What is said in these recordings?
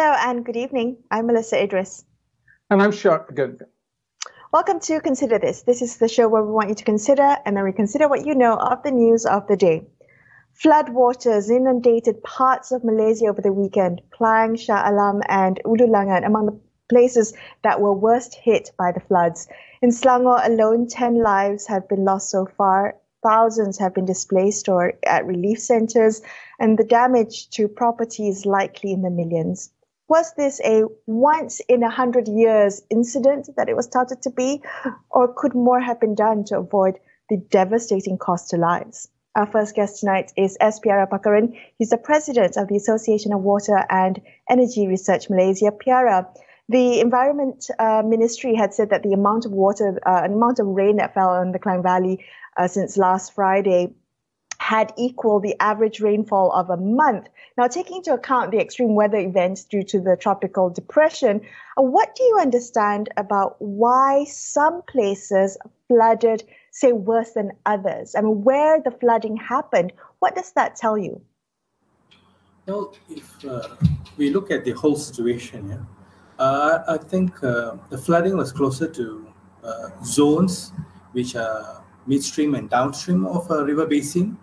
Hello and good evening. I'm Melissa Idris. And I'm sure. Good. Welcome to Consider This. This is the show where we want you to consider and then reconsider what you know of the news of the day. Floodwaters inundated parts of Malaysia over the weekend. Klang, Shah Alam and Ulu Langat among the places that were worst hit by the floods. In Selangor alone, 10 lives have been lost so far. Thousands have been displaced or at relief centers, and the damage to property is likely in the millions. Was this a once-in-100-years incident that it was touted to be, or could more have been done to avoid the devastating cost to lives? Our first guest tonight is S. Piara Pakaran. He's the president of the Association of Water and Energy Research Malaysia. Piara, the Environment Ministry had said that the amount of rain that fell on the Klang Valley since last Friday had equaled the average rainfall of a month. Now, taking into account the extreme weather events due to the tropical depression, what do you understand about why some places flooded, say, worse than others? I mean, where the flooding happened, what does that tell you? Well, if we look at the whole situation, I think the flooding was closer to zones which are midstream and downstream of a river basin.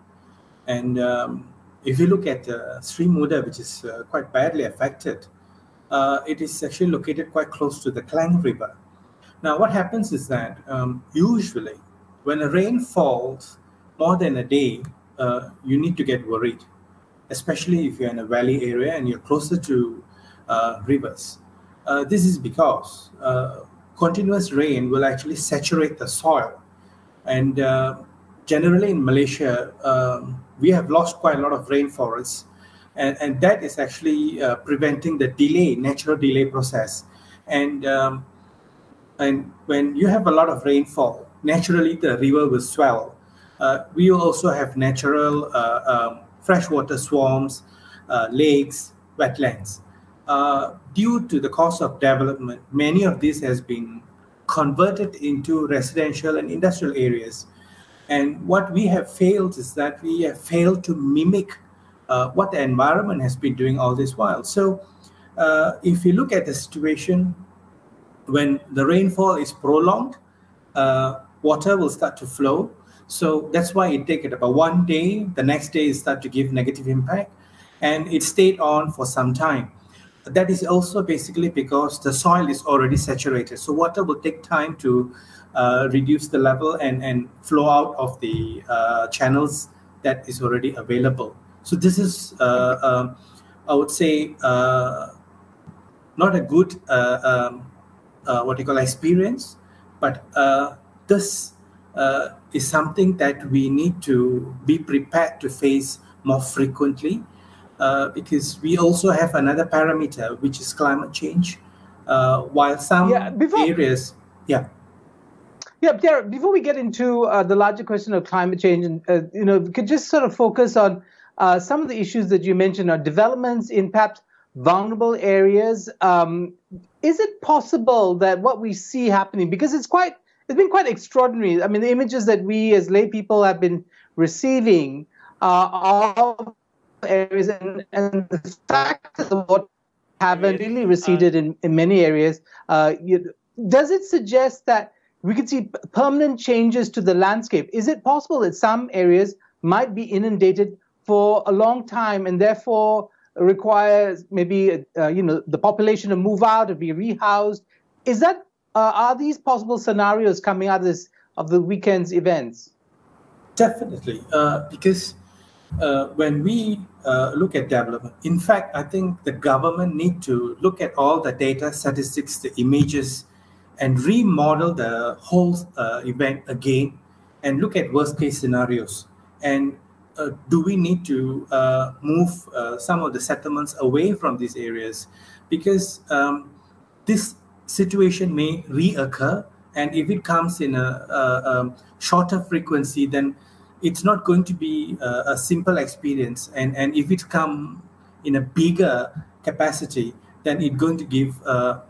And if you look at Sri Muda, which is quite badly affected, it is actually located quite close to the Klang River. Now, what happens is that usually when a rain falls more than a day, you need to get worried, especially if you're in a valley area and you're closer to rivers. This is because continuous rain will actually saturate the soil. And generally in Malaysia, we have lost quite a lot of rainforests, and that is actually preventing the natural delay process. And when you have a lot of rainfall, naturally the river will swell. We will also have natural freshwater swarms, lakes, wetlands. Due to the cost of development, many of this has been converted into residential and industrial areas. And what we have failed is that we have failed to mimic what the environment has been doing all this while. So if you look at the situation, when the rainfall is prolonged, water will start to flow. So that's why it takes about 1 day. The next day it starts to give negative impact, and it stayed on for some time. That is also basically because the soil is already saturated. So water will take time to reduce the level and flow out of the channels that is already available. So this is, I would say, not a good, experience, but this is something that we need to be prepared to face more frequently. Because we also have another parameter, which is climate change. While some areas, Pierre, before we get into the larger question of climate change, and we could just sort of focus on some of the issues that you mentioned are developments in perhaps vulnerable areas. Is it possible that what we see happening, because it's been quite extraordinary. I mean, the images that we as lay people have been receiving are areas, and the fact that the water haven't really receded in many areas, does it suggest that we could see permanent changes to the landscape? Is it possible that some areas might be inundated for a long time and therefore requires maybe the population to move out or be rehoused? Is that are these possible scenarios coming out of the weekend's events? Definitely, because when we look at development, in fact, I think the government need to look at all the data, statistics, the images, and remodel the whole event again, and look at worst case scenarios. And do we need to move some of the settlements away from these areas? Because this situation may reoccur, and if it comes in a shorter frequency, then it's not going to be a simple experience. And if it comes in a bigger capacity, then it's going to give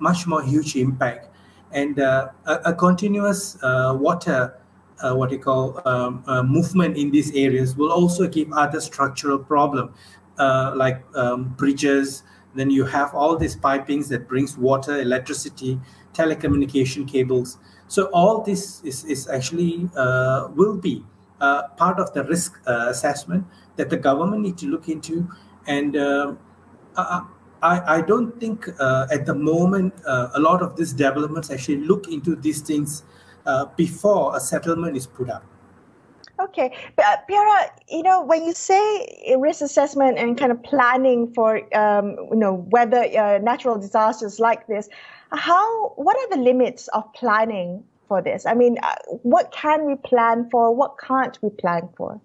much more huge impact. And a continuous water, movement in these areas will also give other structural problems like bridges, Then you have all these pipings that brings water, electricity, telecommunication cables. So all this is actually will be part of the risk assessment that the government need to look into. And I don't think at the moment a lot of these developments actually look into these things before a settlement is put up. Okay, but Piara, when you say risk assessment and kind of planning for, weather, natural disasters like this, what are the limits of planning for this? I mean, what can we plan for? What can't we plan for?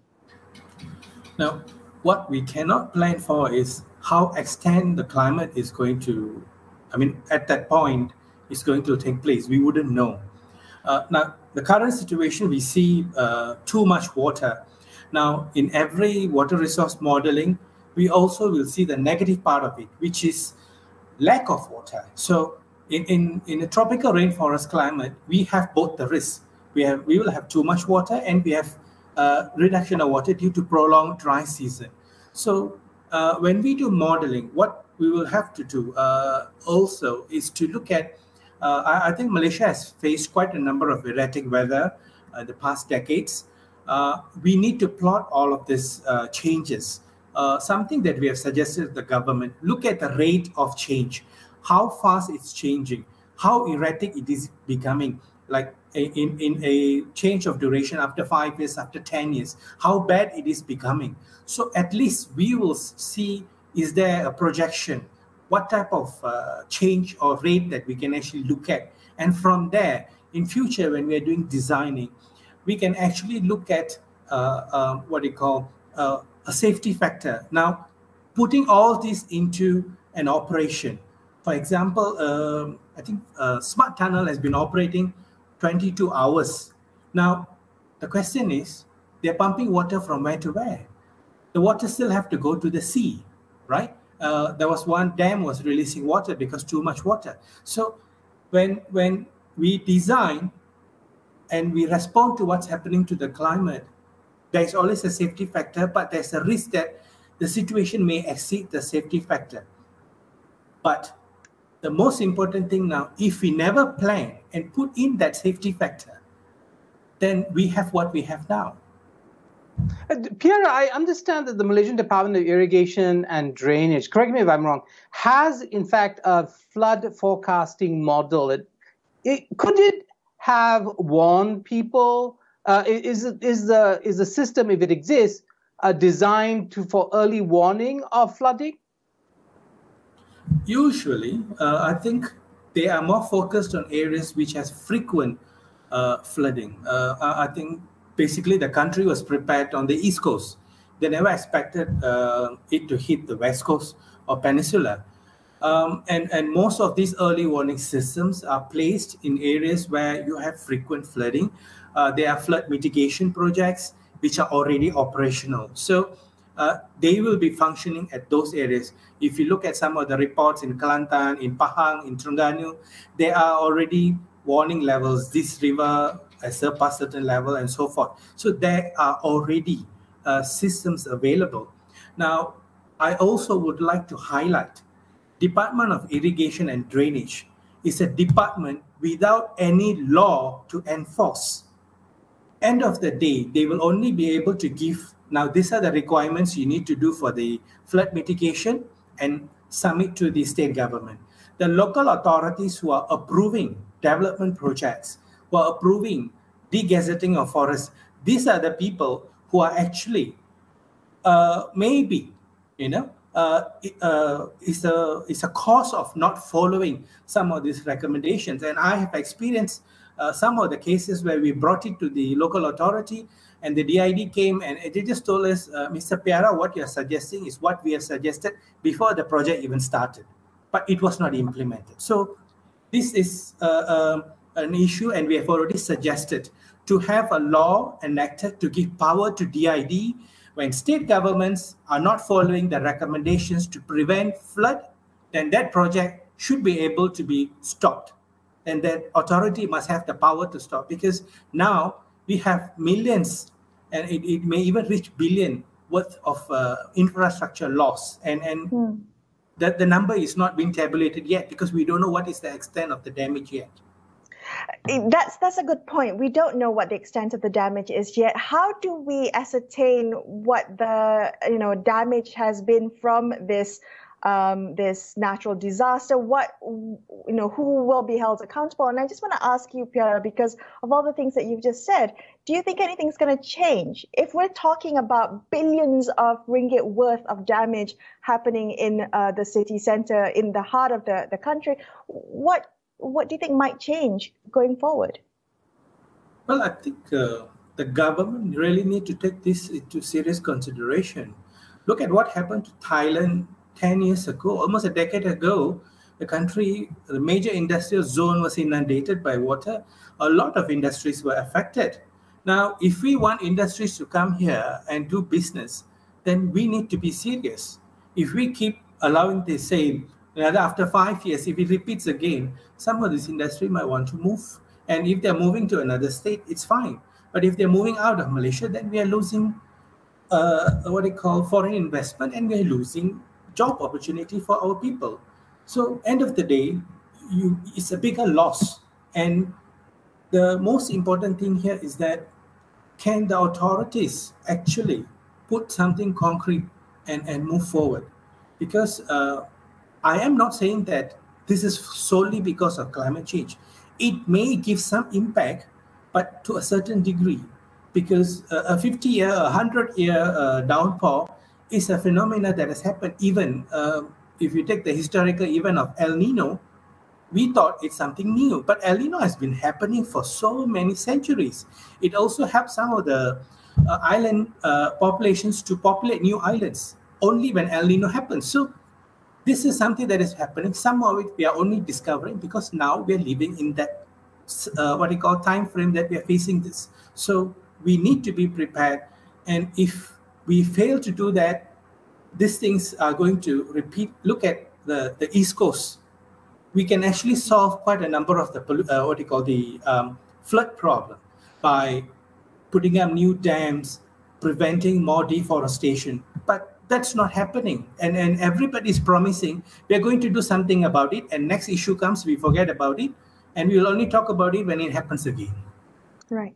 Now, what we cannot plan for is how extent the climate is going to, at that point, is going to take place. We wouldn't know. Now, the current situation, we see too much water. Now, in every water resource modeling, we also will see the negative part of it, which is lack of water. So in a tropical rainforest climate, we have both the risks. We will have too much water, and we have reduction of water due to prolonged dry season. So when we do modeling, what we will have to do also is to look at I think Malaysia has faced quite a number of erratic weather in the past decades. We need to plot all of these changes. Something that we have suggested to the government, look at the rate of change, how fast it's changing, how erratic it is becoming, like in a change of duration after 5 years, after 10 years, how bad it is becoming. So at least we will see, is there a projection? What type of change or rate that we can actually look at. And from there, in future, when we are doing designing, we can actually look at what you call a safety factor. Now, putting all this into an operation. For example, I think Smart Tunnel has been operating 22 hours. Now, the question is, they're pumping water from where to where? The water still have to go to the sea, right? There was one dam was releasing water because too much water. So when we design and we respond to what's happening to the climate, there's always a safety factor, but there's a risk that the situation may exceed the safety factor. But the most important thing now, if we never plan and put in that safety factor, then we have what we have now. Pierre, I understand that the Malaysian Department of Irrigation and Drainage, correct me if I'm wrong, has in fact a flood forecasting model. Could it have warned people? Is the system, if it exists, designed for early warning of flooding? Usually, I think they are more focused on areas which has frequent flooding. I think basically the country was prepared on the East Coast. They never expected it to hit the West Coast or Peninsula. And most of these early warning systems are placed in areas where you have frequent flooding. There are flood mitigation projects which are already operational. So they will be functioning at those areas. If you look at some of the reports in Kelantan, in Pahang, in Terengganu, there are already warning levels. This river has surpassed a certain level and so forth. So there are already systems available. Now, I also would like to highlight Department of Irrigation and Drainage is a department without any law to enforce. End of the day, they will only be able to give, now these are the requirements you need to do for the flood mitigation and submit to the state government. The local authorities who are approving development projects, who are approving degazetting of forests, these are the people who are actually maybe, is a cause of not following some of these recommendations. And I have experienced some of the cases where we brought it to the local authority and the DID came and they just told us, Mr. Piara, what you're suggesting is what we have suggested before the project even started, but it was not implemented. So this is an issue, and we have already suggested to have a law enacted to give power to DID when state governments are not following the recommendations to prevent flood, then that project should be able to be stopped. And that authority must have the power to stop, because now we have millions, and it may even reach billion worth of infrastructure loss. And that the number is not being tabulated yet because we don't know what is the extent of the damage yet. That's a good point. We don't know what the extent of the damage is yet. How do we ascertain what the damage has been from this this natural disaster? Who will be held accountable? And I just want to ask you, Piara, because of all the things that you've just said, do you think anything's going to change if we're talking about billions of ringgit worth of damage happening in the city centre, in the heart of the country? What do you think might change going forward? Well, I think the government really need to take this into serious consideration. Look at what happened to Thailand 10 years ago, almost a decade ago. The major industrial zone was inundated by water. A lot of industries were affected. Now, if we want industries to come here and do business, then we need to be serious. If we keep allowing the same, after 5 years, if it repeats again, some of this industry might want to move. And if they're moving to another state, it's fine. But if they're moving out of Malaysia, then we are losing what they call foreign investment, and we're losing job opportunity for our people. So end of the day, it's a bigger loss. And the most important thing here is that can the authorities actually put something concrete and move forward? Because I am not saying that this is solely because of climate change. It may give some impact, but to a certain degree, because a 50-year, 100-year downpour is a phenomenon that has happened. Even if you take the historical event of El Nino, we thought it's something new, but El Nino has been happening for so many centuries. It also helped some of the island populations to populate new islands only when El Nino happens. So this is something that is happening. Some of it we are only discovering because now we are living in that time frame that we are facing this. So we need to be prepared. And if we fail to do that, these things are going to repeat. Look at the East Coast. We can actually solve quite a number of the flood problem by putting up new dams, preventing more deforestation. But that's not happening. And everybody's promising we're going to do something about it. And next issue comes, we forget about it. And we'll only talk about it when it happens again. Right.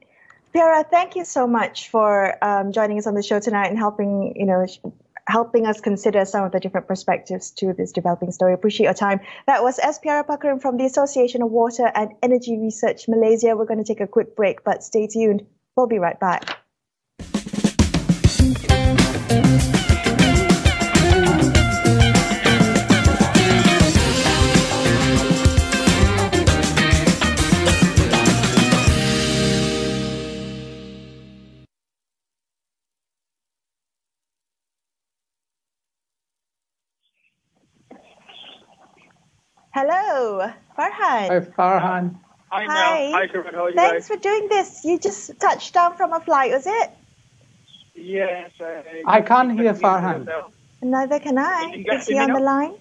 Piara, thank you so much for joining us on the show tonight and helping us consider some of the different perspectives to this developing story. Appreciate your time. That was Piara Parhan from the Association of Water and Energy Research Malaysia. We're going to take a quick break, but stay tuned. We'll be right back. Hello, Parhan. Hi, Parhan. Hi, Mel. Hi, Sherman. How are you Thanks guys? for doing this. You just touched down from a flight, was it? Yes. I can't hear Parhan. Neither can I. Is he on the line?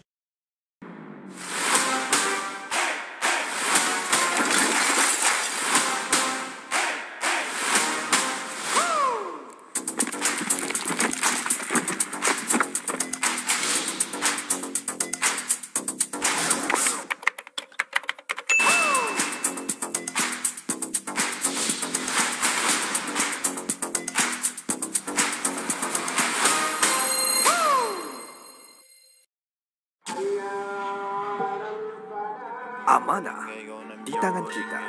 Amanah di tangan kita.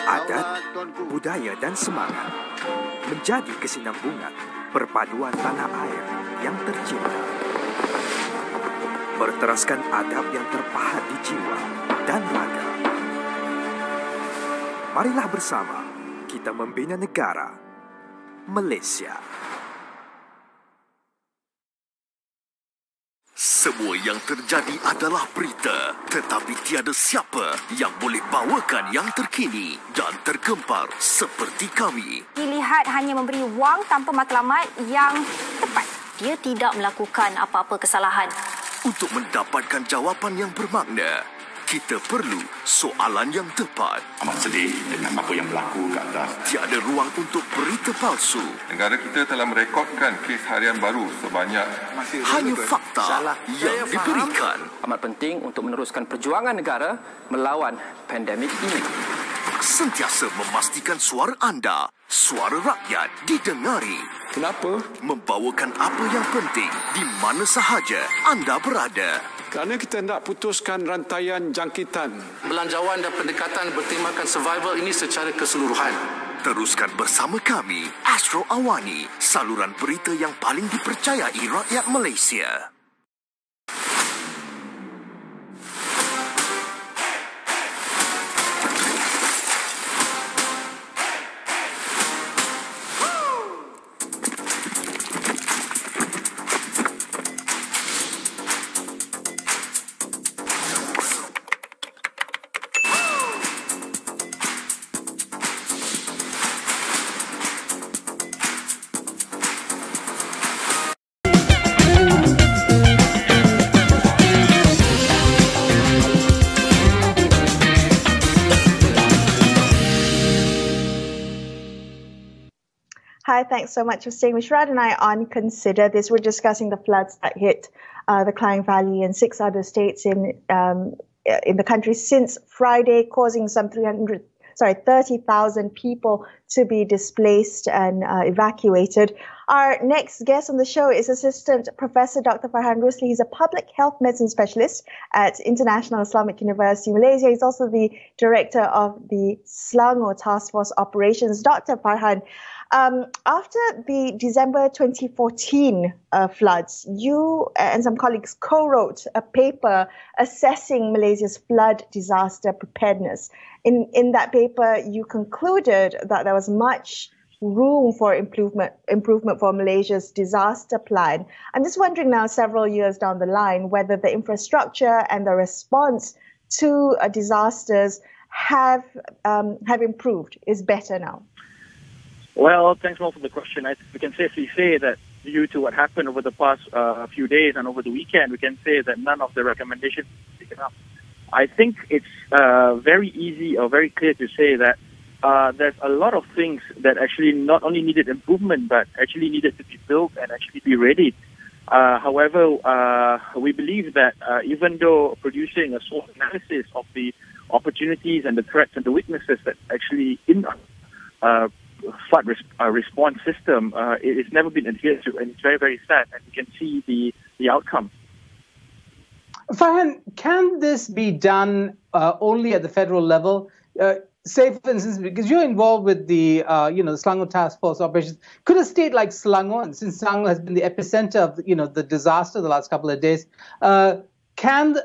Adat, budaya dan semangat menjadi kesinambungan perpaduan tanah air yang tercinta. Berteraskan adab yang terpahat di jiwa dan raga. Marilah bersama kita membina negara Malaysia. Semua yang terjadi adalah berita, tetapi tiada siapa yang boleh bawakan yang terkini dan tergempar seperti kami. Dilihat hanya memberi wang tanpa matlamat yang tepat. Dia tidak melakukan apa-apa kesalahan. Untuk mendapatkan jawapan yang bermakna, Kita perlu soalan yang tepat. Amat sedih dengan apa yang berlaku ke atas. Tiada ruang untuk berita palsu. Negara kita telah merekodkan kes harian baru sebanyak hanya fakta yang diberikan. Amat penting untuk meneruskan perjuangan negara melawan pandemik ini. Sentiasa memastikan suara anda, suara rakyat didengari. Kenapa? Membawakan apa yang penting di mana sahaja anda berada. Kerana kita hendak putuskan rantaian jangkitan. Belanjawan dan pendekatan bertemakan survival ini secara keseluruhan. Teruskan bersama kami, Astro AWANI, saluran berita yang paling dipercayai rakyat Malaysia. Hi, thanks so much for staying with Shrad and I on Consider This. We're discussing the floods that hit the Klang Valley and 6 other states in the country since Friday, causing some 30,000 people to be displaced and evacuated. Our next guest on the show is Assistant Professor Dr. Parhan Rusli. He's a public health medicine specialist at International Islamic University Malaysia. He's also the director of the Selangor Task Force Operations. Dr. Parhan, after the December 2014 floods, you and some colleagues co-wrote a paper assessing Malaysia's flood disaster preparedness. In that paper, you concluded that there was much room for improvement for Malaysia's disaster plan. I'm just wondering now, several years down the line, whether the infrastructure and the response to disasters have improved, is better now. Well, thanks more for the question. I think we can safely say that due to what happened over the past few days and over the weekend, we can say that none of the recommendations are taken up. I think it's very easy or very clear to say that there's a lot of things that actually not only needed improvement, but actually needed to be built and actually be ready. However, we believe that even though producing a SWOT analysis of the opportunities and the threats and the weaknesses that actually in flood response system, it's never been adhered to, and it's very, very sad, and you can see the outcome. Farhan, can this be done only at the federal level? Say, for instance, because you're involved with the Selangor Task Force Operations, could a state like Selangor, since Selangor has been the epicenter of the disaster the last couple of days, can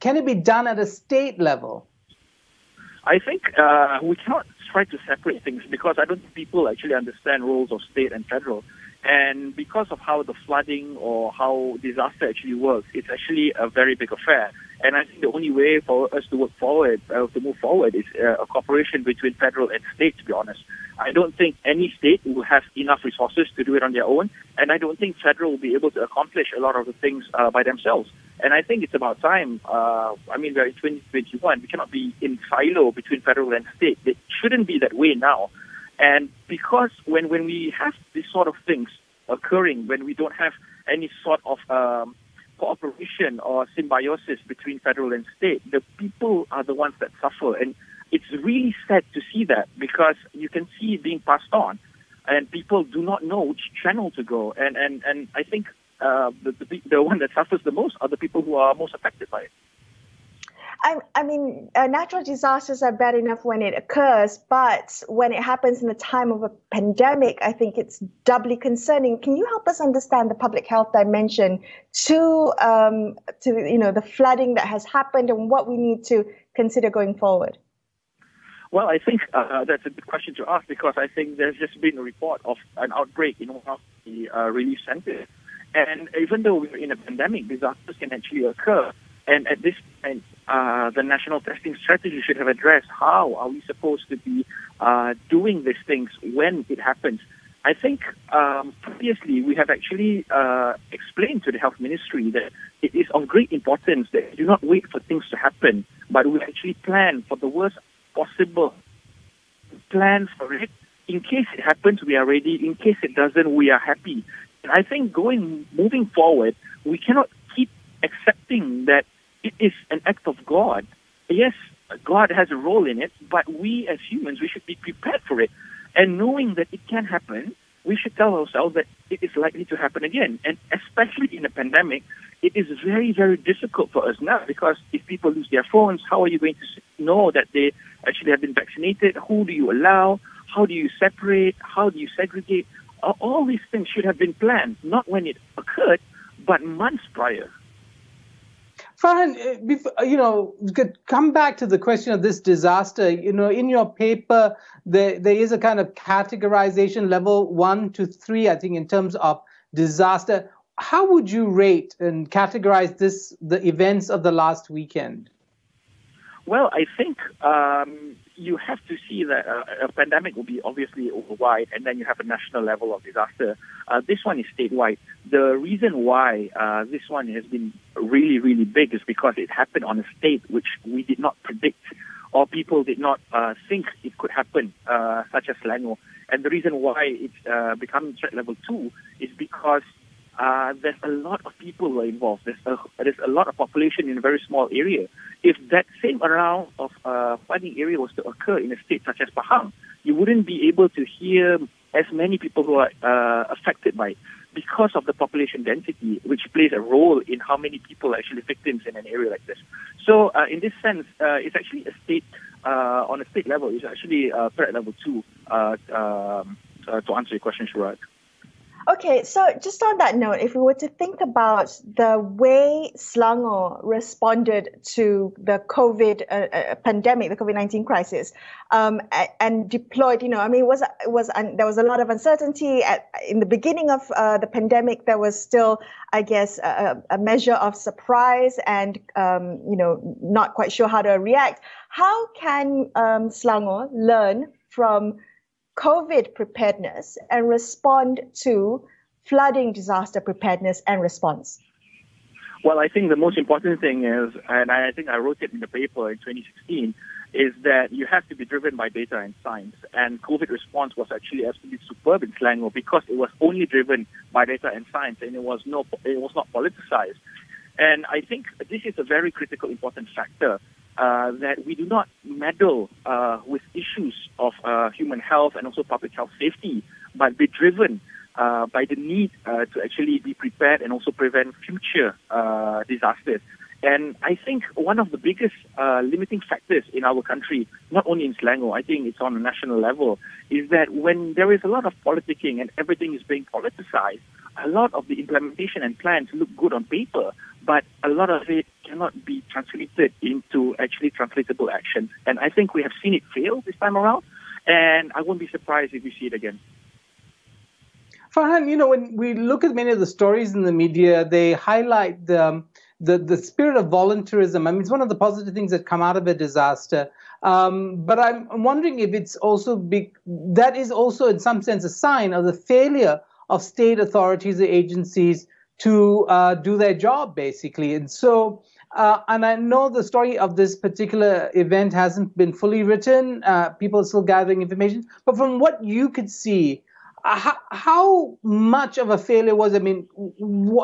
it be done at a state level? I think we cannot try to separate things because I don't think people actually understand roles of state and federal. And because of how the flooding or how disaster actually works, it's actually a very big affair. And I think the only way for us to move forward is a cooperation between federal and state, to be honest. I don't think any state will have enough resources to do it on their own, and I don't think federal will be able to accomplish a lot of the things by themselves. And I think it's about time. We're in 2021. We cannot be in silo between federal and state. It shouldn't be that way now. And because when we have these sort of things occurring, when we don't have any sort of cooperation or symbiosis between federal and state, the people are the ones that suffer. And it's really sad to see that because you can see it being passed on and people do not know which channel to go. And I think the one that suffers the most are the people who are most affected by it. Natural disasters are bad enough when it occurs, but when it happens in the time of a pandemic, I think it's doubly concerning. Can you help us understand the public health dimension to the flooding that has happened and what we need to consider going forward? Well, I think that's a good question to ask because I think there's just been a report of an outbreak in one of the relief centers. And even though we're in a pandemic, disasters can actually occur. And at this point, the national testing strategy should have addressed how are we supposed to be doing these things when it happens. I think previously we have actually explained to the Health Ministry that it is of great importance that we do not wait for things to happen, but we actually plan for the worst possible. Plan for it. In case it happens, we are ready. In case it doesn't, we are happy. And I think moving forward, we cannot keep accepting that it is an act of God. Yes, God has a role in it, but we as humans, we should be prepared for it. And knowing that it can happen, we should tell ourselves that it is likely to happen again. And especially in a pandemic, it is very, very difficult for us now, because if people lose their phones, how are you going to know that they actually have been vaccinated? Who do you allow? How do you separate? How do you segregate? All these things should have been planned, not when it occurred, but months prior. Farhan, come back to the question of this disaster. In your paper, there is a kind of categorization, level 1 to 3, I think, in terms of disaster. How would you rate and categorize the events of the last weekend? Well, I think you have to see that a pandemic will be obviously worldwide, and then you have a national level of disaster. This one is statewide. The reason why this one has been really, really big is because it happened on a state which we did not predict, or people did not think it could happen, such as Selangor. And the reason why it's becoming threat level 2 is because there's a lot of people who are involved. There's a lot of population in a very small area. If that same amount of flooding area was to occur in a state such as Parhan, you wouldn't be able to hear as many people who are affected by it, because of the population density, which plays a role in how many people are actually victims in an area like this. So in this sense, it's actually a state, on a state level, it's actually threat level 2, to answer your question, Shurad. Okay, so just on that note, if we were to think about the way Selangor responded to the COVID pandemic, the COVID-19 crisis, and deployed, there was a lot of uncertainty in the beginning of the pandemic. There was still, I guess, a measure of surprise and, not quite sure how to react. How can Selangor learn from COVID preparedness and respond to flooding disaster preparedness and response? Well, I think the most important thing is, and I think I wrote it in the paper in 2016, is that you have to be driven by data and science. And COVID response was actually absolutely superb in Selangor because it was only driven by data and science, and it was not politicized. And I think this is a very critical, important factor. That we do not meddle with issues of human health and also public health safety, but be driven by the need to actually be prepared and also prevent future disasters. And I think one of the biggest limiting factors in our country, not only in Selangor, I think it's on a national level, is that when there is a lot of politicking and everything is being politicized, a lot of the implementation and plans look good on paper, but a lot of it cannot be translated into actually translatable action. And I think we have seen it fail this time around, and I won't be surprised if we see it again. Farhan, when we look at many of the stories in the media, they highlight the spirit of volunteerism. I mean, it's one of the positive things that come out of a disaster. But I'm wondering if it's also that is also in some sense a sign of the failure of state authorities or agencies to do their job, basically. And so, and I know the story of this particular event hasn't been fully written. People are still gathering information. But from what you could see, how much of a failure was it? I mean,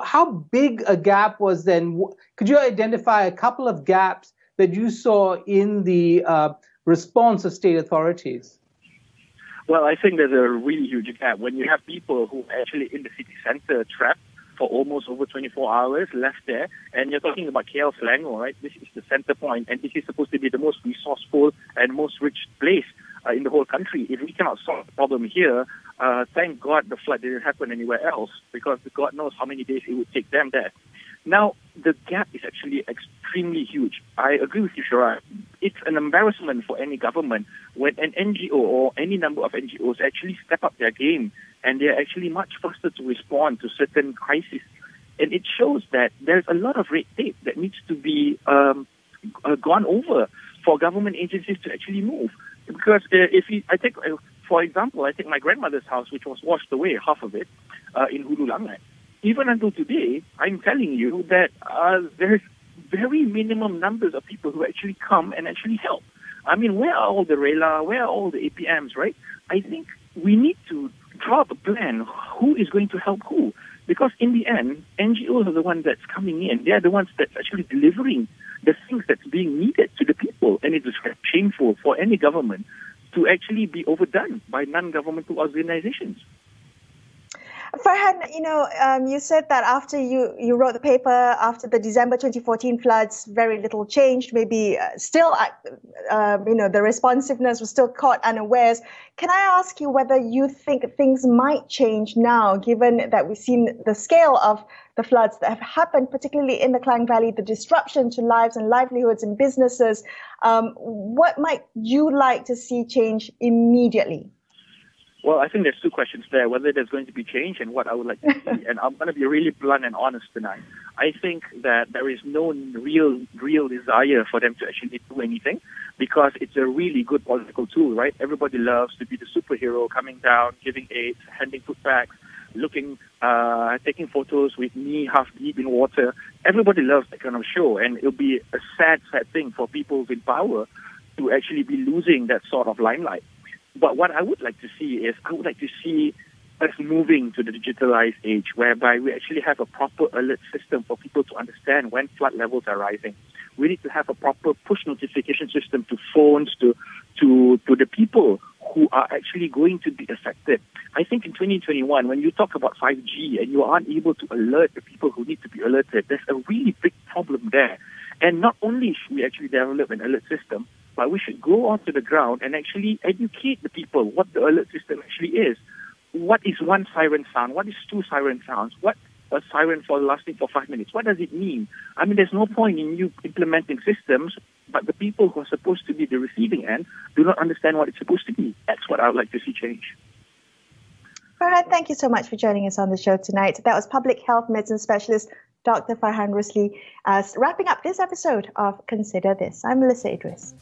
how big a gap was then? Could you identify a couple of gaps that you saw in the response of state authorities? Well, I think there's a really huge gap. When you have people who are actually in the city center trapped for almost over 24 hours left there, and you're talking about KL Selangor, right? This is the center point, and this is supposed to be the most resourceful and most rich place in the whole country. If we cannot solve the problem here, thank God the flood didn't happen anywhere else, because God knows how many days it would take them there. Now, the gap is actually extremely huge. I agree with you, Shura. It's an embarrassment for any government when an NGO or any number of NGOs actually step up their game, and they're actually much faster to respond to certain crises. And it shows that there's a lot of red tape that needs to be gone over for government agencies to actually move. Because I take For example, I think my grandmother's house, which was washed away, half of it, in Hulu Langat. Even until today, I'm telling you that there's very minimum numbers of people who actually come and actually help. I mean, where are all the RELA? Where are all the APMs, right? I think we need to draw up a plan. Who is going to help who? Because in the end, NGOs are the ones that's coming in. They are the ones that's actually delivering the things that's being needed to the people. And it is shameful for any government to actually be overdone by non-governmental organizations. Parhan, you said that after you wrote the paper, after the December 2014 floods, very little changed. Maybe still, the responsiveness was still caught unawares. Can I ask you whether you think things might change now, given that we've seen the scale of the floods that have happened, particularly in the Klang Valley, the disruption to lives and livelihoods and businesses? What might you like to see change immediately? Well, I think there's two questions there, whether there's going to be change and what I would like to see. And I'm going to be really blunt and honest tonight. I think that there is no real desire for them to actually do anything, because it's a really good political tool, right? Everybody loves to be the superhero, coming down, giving aid, handing food packs, taking photos with me half deep in water. Everybody loves that kind of show, and it'll be a sad thing for people in power to actually be losing that sort of limelight. But what I would like to see is, I would like to see us moving to the digitalized age, whereby we actually have a proper alert system for people to understand when flood levels are rising. We need to have a proper push notification system to phones, to the people who are actually going to be affected. I think in 2021, when you talk about 5G and you aren't able to alert the people who need to be alerted, there's a really big problem there. And not only should we actually develop an alert system, but we should go onto the ground and actually educate the people what the alert system actually is. What is one siren sound? What is two siren sounds? What a siren for lasting for 5 minutes? What does it mean? I mean, there's no point in you implementing systems, but the people who are supposed to be the receiving end do not understand what it's supposed to be. That's what I would like to see change. Parhan, thank you so much for joining us on the show tonight. That was Public Health Medicine Specialist Dr. Parhan Rusli, wrapping up this episode of Consider This. I'm Melissa Idris.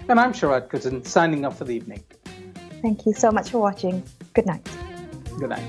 And I'm Sharad Kutan, signing off for the evening. Thank you so much for watching. Good night. Good night.